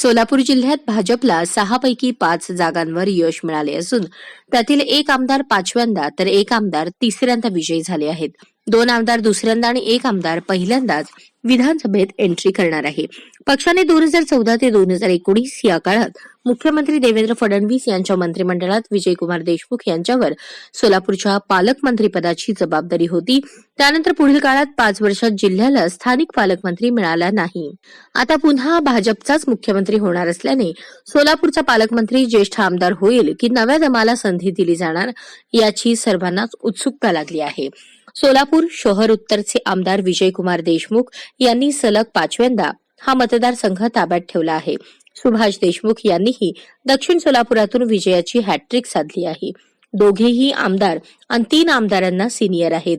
सोलापूर जिल्ह्यात भाजपला 6 पैकी 5 जागांवर यश मिळाले असून त्यातील एक आमदार 5व्यांदा तर एक आमदार 3ऱ्यांदा विजयी झाले आहेत. 2 आमदार दुसऱ्यांदा आणि एक आमदार पहिल्यांदाच विधानसभेत एंट्री करणार आहे. पक्षाने 2014 ते 2019 या काळात मुख्यमंत्री देवेंद्र फडणवीस यांच्या मंत्रिमंडळात विजयकुमार देशमुख यांच्यावर सोलापूरच्या पालकमंत्रीपदाची जबाबदारी होती. त्यानंतर पुढील काळात 5 वर्षात जिल्ह्याला स्थानिक पालकमंत्री मिळाला नाही. आता पुन्हा भाजपचाच मुख्यमंत्री होणार असल्याने सोलापूरचा पालकमंत्री ज्येष्ठ आमदार होईल की नव्या दमाला संधी दिली जाणार याची सर्वांनाच उत्सुकता लागली आहे. सोलापूर शहर उत्तरचे आमदार विजयकुमार देशमुख यांनी सलग 5व्यांदा हा मतदारसंघ ताब्यात ठेवला आहे. सुभाष देशमुख यांनीही दक्षिण सोलापुरातून विजयाची हॅट्रिक साधली आहे. दोघेही आमदार आणि 3 आमदारांना सिनियर आहेत.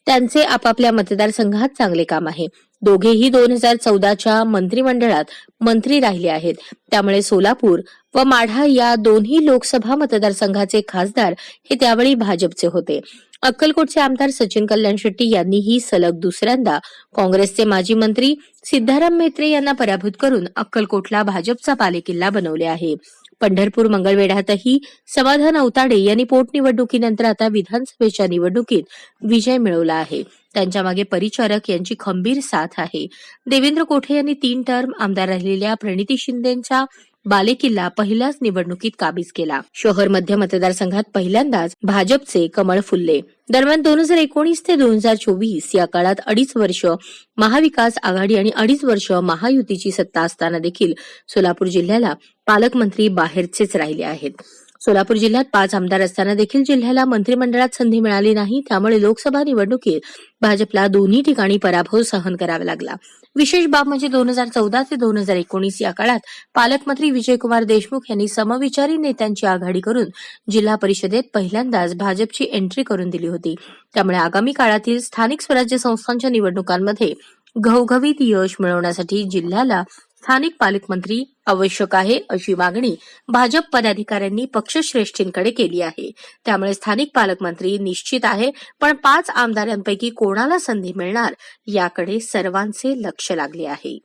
त्यांचे आपापल्या मतदारसंघात चांगले काम आहे. दोघेही 2014च्या मंत्रिमंडळात मंत्री राहिले आहेत. त्यामुळे सोलापूर व माढा या दोन्ही लोकसभा मतदारसंघाचे खासदार हे त्यावेळी भाजपचे होते. अक्कलकोटचे आमदार सचिन कल्याण शेट्टी यांनीही सलग दुसऱ्यांदा काँग्रेसचे माजी मंत्री सिद्धाराम म्हेत्रे यांना पराभूत करून अक्कलकोटला भाजपचा बालेकिल्ला बनवले आहे. पंढरपूर मंगळवेढ्यातही समाधान औताडे यांनी पोटनिवडणुकीनंतर आता विधानसभेच्या निवडणुकीत विजय मिळवला आहे. त्यांच्या मागे परिचारक यांची खंबीर साथ आहे. देवेंद्र कोठे यांनी 3 टर्म आमदार राहिलेल्या प्रणिती शिंदेंचा बालेकिल्ला पहिल्याच निवडणुकीत काबीज केला. शहर मध्य मतदारसंघात पहिल्यांदाच भाजपचे कमळ फुलले. दरम्यान 2019 ते 2024 या काळात 2.5 वर्ष महाविकास आघाडी आणि 2.5 वर्ष महायुतीची सत्ता असताना देखील सोलापूर जिल्ह्याला पालकमंत्री बाहेरचेच राहिले आहेत. सोलापूर जिल्ह्यात 5 आमदार असताना देखील जिल्ह्याला मंत्रिमंडळात संधी मिळाली नाही. त्यामुळे लोकसभा निवडणुकीत भाजपला दोन्ही ठिकाणी पराभव सहन करावा लागला. विशेष बाब म्हणजे 2014 ते 2019 या काळात पालकमंत्री विजयकुमार देशमुख यांनी समविचारी नेत्यांची आघाडी करून जिल्हा परिषदेत पहिल्यांदाच भाजपची एंट्री करून दिली होती. त्यामुळे आगामी काळातील स्थानिक स्वराज्य संस्थांच्या निवडणुकांमध्ये घवघवीत यश मिळवण्यासाठी जिल्ह्याला स्थानिक पालकमंत्री आवश्यक आहे अशी मागणी भाजप पदाधिकाऱ्यांनी पक्षश्रेष्ठींकडे केली आहे. त्यामुळे स्थानिक पालकमंत्री निश्चित आहे, पण 5 आमदारांपैकी कोणाला संधी मिळणार याकडे सर्वांचे लक्ष लागले आहे.